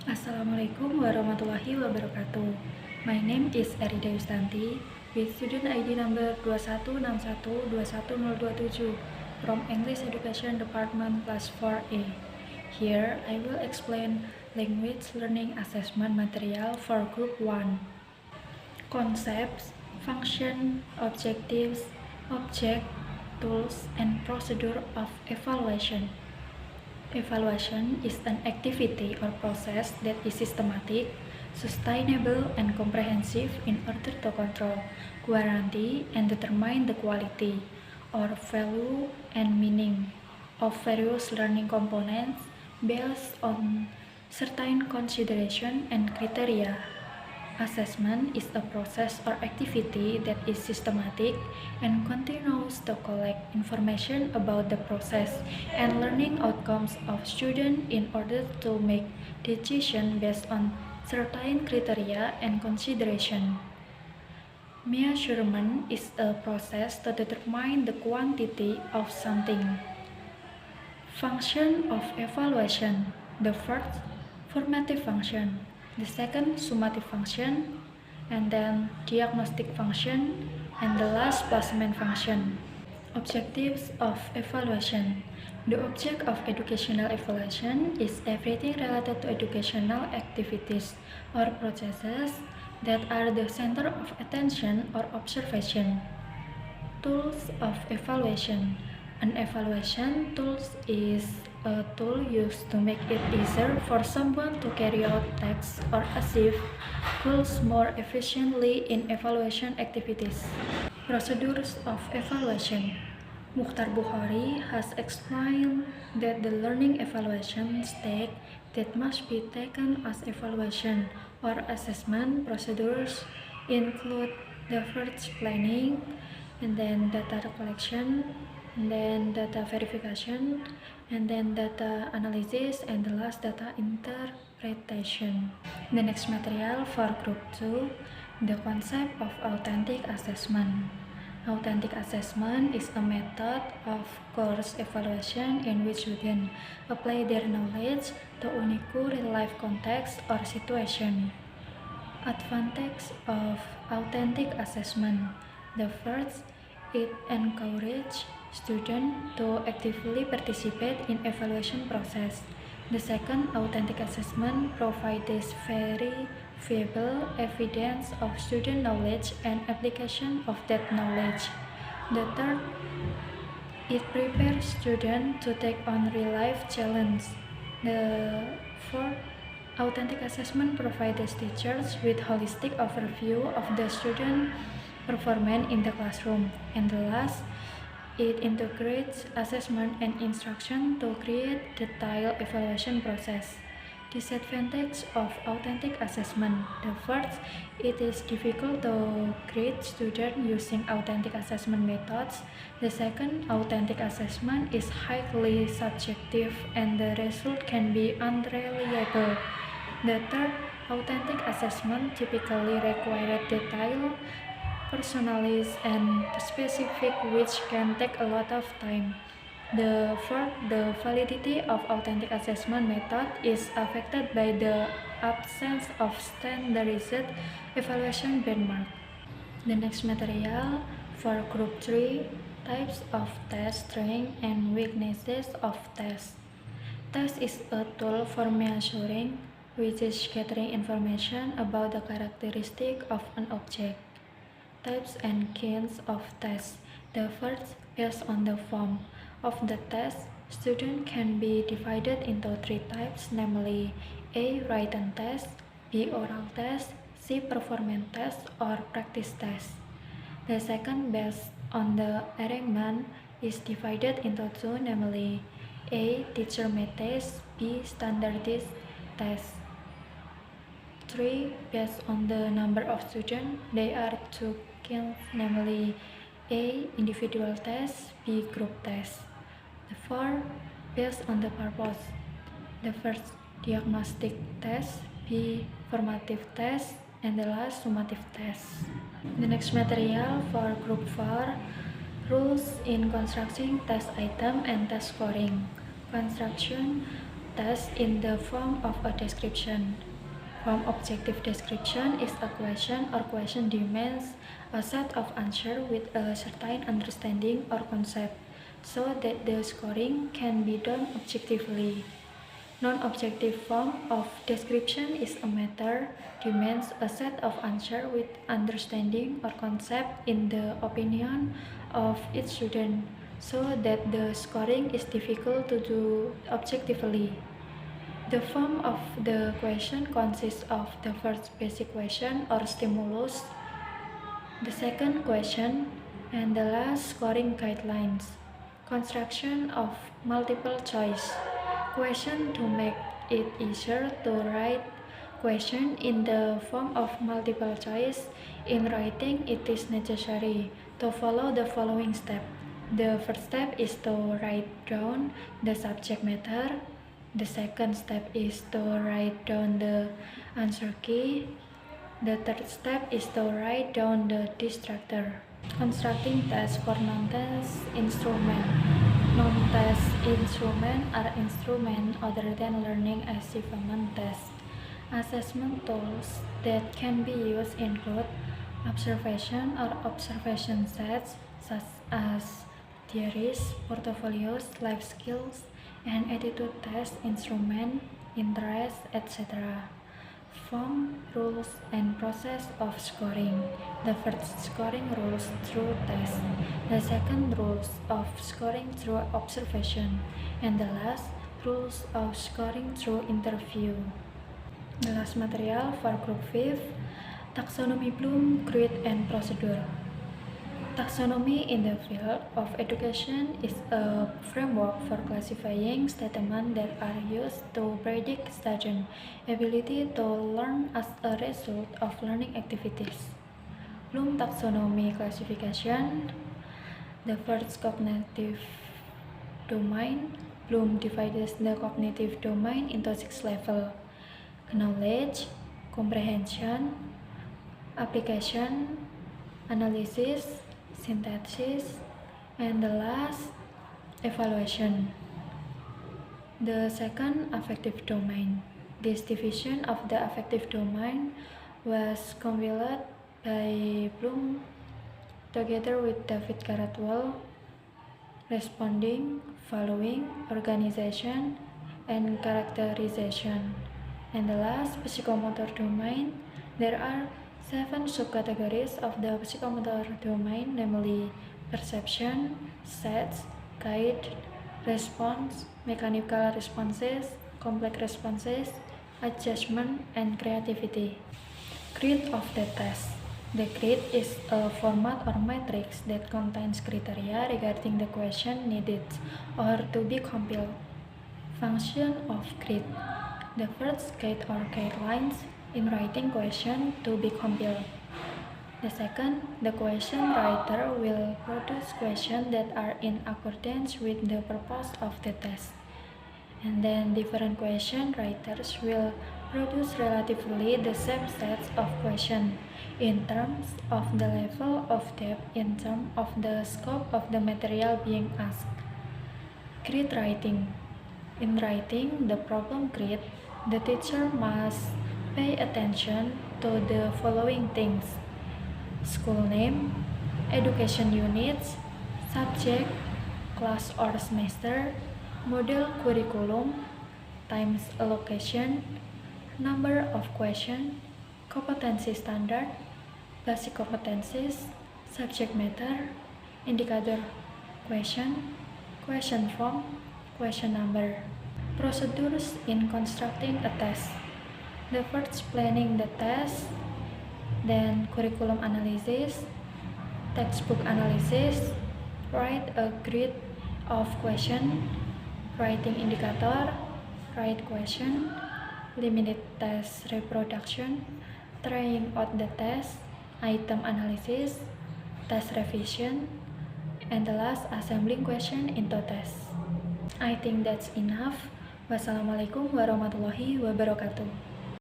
Assalamualaikum warahmatullahi wabarakatuh. My name is Erida Yustanti with student ID number 2161211027 from English Education Department Class 4A. Here I will explain language learning assessment material for Group 1. Concepts, function, objectives, object, tools, and procedure of evaluation. Evaluation is an activity or process that is systematic, sustainable, and comprehensive in order to control, guarantee, and determine the quality or value and meaning of various learning components based on certain consideration and criteria. Assessment is a process or activity that is systematic and continues to collect information about the process and learning outcomes of students in order to make decisions based on certain criteria and consideration. Measurement is a process to determine the quantity of something. Function of evaluation: the first, formative function; the second, summative function; and then diagnostic function; and the last, placement function. Objectives of evaluation: the object of educational evaluation is everything related to educational activities or processes that are the center of attention or observation. Tools of evaluation: an evaluation tool is a tool used to make it easier for someone to carry out tasks or achieve goals more efficiently in evaluation activities. Procedures of evaluation: Mukhtar Bukhari has explained that the learning evaluation stage that must be taken as evaluation or assessment procedures include the first, planning, and then data collection, and then data verification, and then data analysis, and the last, data interpretation. The next material for Group 2, the concept of authentic assessment. Authentic assessment is a method of course evaluation in which students apply their knowledge to unique real-life context or situation. Advantage of authentic assessment: the first, it encourages students to actively participate in evaluation process. The second, authentic assessment provides verifiable evidence of student knowledge and application of that knowledge. The third, it prepares students to take on real-life challenges. The fourth, authentic assessment provides teachers with holistic overview of the student performance in the classroom. And the last, it integrates assessment and instruction to create detailed evaluation process. Disadvantage of authentic assessment: the first, it is difficult to grade students using authentic assessment methods. The second, authentic assessment is highly subjective and the result can be unreliable. The third, authentic assessment typically require detailed, personalized, and specific, which can take a lot of time. The fourth, the validity of authentic assessment method is affected by the absence of standardized evaluation benchmark. The next material for Group 3, types of test, strengths, and weaknesses of test. Test is a tool for measuring, which is gathering information about the characteristic of an object. Types and kinds of tests. The first, based on the form of the test, students can be divided into three types, namely A. Written test, B. Oral test, C. Performance test or practice test. The second, based on the arrangement, is divided into two, namely A. Teacher-made test, B. Standardized test. 3. Based on the number of students, there are two kinds, namely A. Individual test, B. Group test. The 4. Based on the purpose. The first, diagnostic test, B. Formative test, and the last, summative test. The next material for Group 4, rules in constructing test item and test scoring. Construction test in the form of a description. From objective description is a question or question demands a set of answers with a certain understanding or concept, so that the scoring can be done objectively. Non-objective form of description is a matter demands a set of answers with understanding or concept in the opinion of each student, so that the scoring is difficult to do objectively. The form of the question consists of the first basic question or stimulus, the second question, and the last scoring guidelines. Construction of multiple choice question to make it easier to write question in the form of multiple choice. In writing, it is necessary to follow the following steps. The first step is to write down the subject matter. The second step is to write down the answer key. The third step is to write down the distractor. Constructing tests for non-test instrument. Non-test instruments are instruments other than learning achievement tests. Assessment tools that can be used include observation or observation sets such as theories, portfolios, life skills, and attitude test, instrument, interest, etc. Form, rules, and process of scoring. The first scoring rules through test, the second rules of scoring through observation, and the last rules of scoring through interview. The last material for Group 5, Taxonomy Bloom, Grid, and Procedure. Taxonomy in the field of education is a framework for classifying statements that are used to predict students' ability to learn as a result of learning activities. Bloom taxonomy classification. The first cognitive domain. Bloom divides the cognitive domain into 6 levels: knowledge, comprehension, application, analysis, synthesis, and the last, evaluation. The second, affective domain. This division of the affective domain was compiled by Bloom together with David Caradwell. Responding, following, organization, and characterization. And the last, psychomotor domain. There are 7 subcategories of the psychomotor domain, namely perception, sets, guide, response, mechanical responses, complex responses, adjustment, and creativity. Grid of the test. The grid is a format or matrix that contains criteria regarding the question needed or to be compiled. Function of grid. The first guide or guidelines in writing question to be compiled. The second, the question writer will produce questions that are in accordance with the purpose of the test. And then different question writers will produce relatively the same sets of questions in terms of the level of depth, in terms of the scope of the material being asked. Grid writing. In writing the problem grid, the teacher must pay attention to the following things: school name, education units, subject, class or semester, model curriculum, times allocation, number of questions, competency standard, basic competencies, subject matter, indicator question, question form, question number. Procedures in constructing a test. The first, planning the test, then curriculum analysis, textbook analysis, write a grid of question, writing indicator, write question, limited test reproduction, trying out the test, item analysis, test revision, and the last, assembling question into test. I think that's enough. Wassalamualaikum warahmatullahi wabarakatuh.